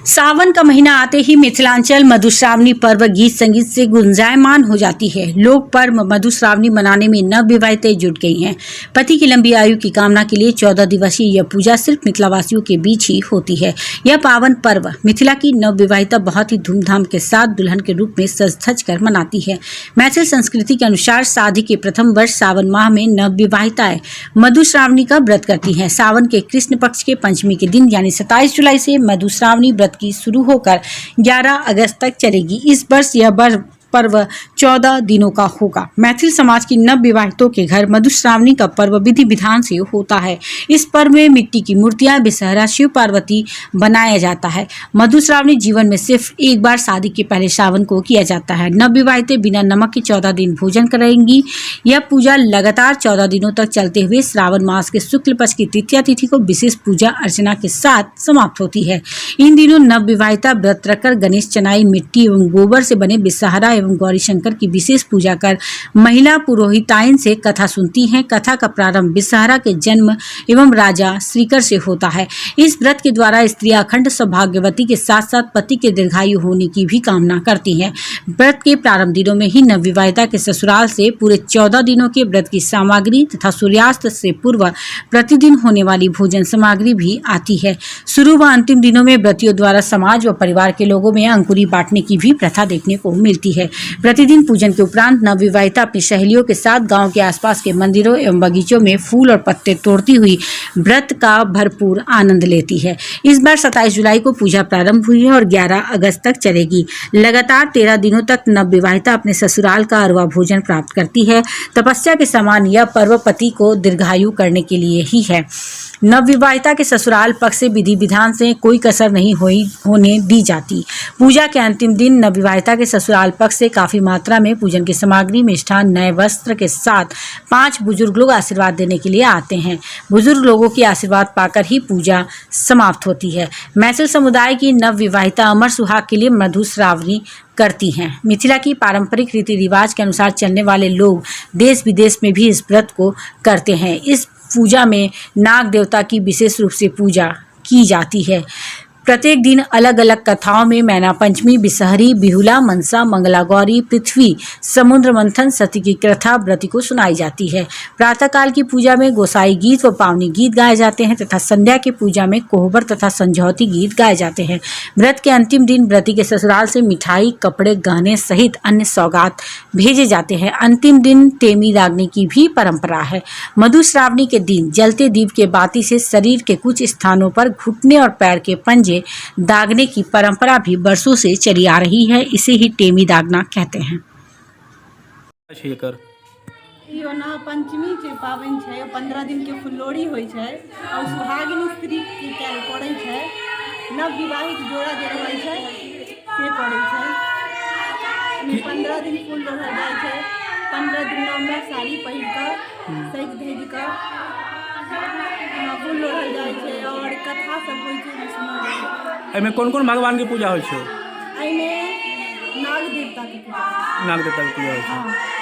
सावन का महीना आते ही मिथिलांचल मधुश्रावणी पर्व गीत संगीत से गुंजायमान हो जाती है। लोग पर्व मधुश्रावणी मनाने में नवविवाहिताएं जुट गई हैं। पति की लंबी आयु की कामना के लिए 14 दिवसीय यह पूजा सिर्फ मिथिलावासियों के बीच ही होती है। यह पावन पर्व मिथिला की नवविवाहिता बहुत ही धूमधाम के साथ दुल्हन के रूप में सज धज कर मनाती है। मैथिल संस्कृति के अनुसार शादी के प्रथम वर्ष सावन माह में नवविवाहिताएं मधुश्रावणी का व्रत करती हैं। सावन के कृष्ण पक्ष के पंचमी के दिन यानी 27 जुलाई से मधुश्रावणी व्रत की शुरू होकर 11 अगस्त तक चलेगी। इस वर्ष यह पर्व 14 दिनों का होगा। मैथिल समाज की नव विवाहितों के घर मधुश्रावणी का पर्व विधि विधान से होता है। इस पर्व में मिट्टी की मूर्तियां बेसहारा शिव पार्वती बनाया जाता है। मधुश्रावणी जीवन में सिर्फ एक बार शादी के पहले श्रावण को किया जाता है। नव विवाहितें बिना नमक के 14 दिन भोजन करेंगी। यह पूजा लगातार 14 दिनों तक चलते हुए श्रावण मास के शुक्ल पक्ष की तृतीया तिथि को विशेष पूजा अर्चना के साथ समाप्त होती है। इन दिनों नव विवाहिता व्रत रखकर गणेश चनाई मिट्टी एवं गोबर से बने बेसहारा एवं गौरी शंकर की विशेष पूजा कर महिला पुरोहिताइन से कथा सुनती हैं। कथा का प्रारंभ बेसहारा के जन्म एवं राजा श्रीकर से होता है। इस व्रत के द्वारा स्त्रियां अखंड सौभाग्यवती के साथ साथ पति के दीर्घायु होने की भी कामना करती हैं। व्रत के प्रारंभ दिनों में ही नवविवाहिता के ससुराल से पूरे 14 दिनों के व्रत की सामग्री तथा सूर्यास्त से पूर्व प्रतिदिन होने वाली भोजन सामग्री भी आती है। शुरू व अंतिम दिनों में व्रतियों द्वारा समाज व परिवार के लोगों में अंकुरी बांटने की भी प्रथा देखने को मिलती है। प्रतिदिन पूजन के उपरांत नवविवाहिता अपनी सहेलियों के साथ गांव के आसपास के मंदिरों एवं बगीचों में फूल और पत्ते तोड़ती हुई व्रत का भरपूर आनंद लेती है। इस बार 27 जुलाई को पूजा प्रारंभ हुई है और 11 अगस्त तक चलेगी। लगातार 13 दिनों तक नवविवाहिता अपने ससुराल का अरवा भोजन प्राप्त करती है। तपस्या के समान यह पर्व पति को दीर्घायु करने के लिए ही है। नवविवाहिता के ससुराल पक्ष से विधि विधान से कोई कसर नहीं होने दी जाती। पूजा के अंतिम दिन नवविवाहिता के ससुराल पक्ष से काफी मात्रा में पूजन की सामग्री मिष्ठान नए वस्त्र के साथ 5 बुजुर्ग लोग आशीर्वाद देने के लिए आते हैं। बुजुर्ग लोगों की आशीर्वाद पाकर ही पूजा समाप्त होती है। मैथिल समुदाय की नवविवाहिता अमर सुहाग के लिए मधुश्रावणी करती हैं। मिथिला की पारंपरिक रीति रिवाज के अनुसार चलने वाले लोग देश विदेश में भी इस व्रत को करते हैं। इस पूजा में नाग देवता की विशेष रूप से पूजा की जाती है। प्रत्येक दिन अलग अलग कथाओं में मैना पंचमी, बिसहरी, बिहुला, मनसा, मंगला गौरी, पृथ्वी, समुद्र मंथन, सती की कथा व्रती को सुनाई जाती है। प्रातःकाल की पूजा में गोसाई गीत व पावनी गीत गाए जाते हैं तथा संध्या की पूजा में कोहबर तथा संझौती गीत गाए जाते हैं। व्रत के अंतिम दिन व्रती के ससुराल से मिठाई, कपड़े, गहने सहित अन्य सौगात भेजे जाते हैं। अंतिम दिन टेमी दागने की भी परंपरा है। मधुश्रावणी के दिन जलते दीप के बाती से शरीर के कुछ स्थानों पर घुटने और पैर के पंजे दागने की परंपरा भी वर्षों से चली आ रही है। इसे ही टेमी दागना कहते हैं। पंचमी के पाबनि छै, 15 दिन के फुललोड़ी होइ छै और सुहागिन स्त्री के कैल पड़ै छै। नव विवाहित जोड़ा जे रहै छै से पड़ै छै। 15 दिन फूल लोढ़ल जाइ छै। 15 दिन में साड़ी पहिर कऽ सजि धजि कऽ फूल लोढ़ल जाइ छै और कथा सब होइ छै। एहिमे कोन कोन भगवान के पूजा होइ छै? एहिमे नाग देवता के पूजा होइ छै।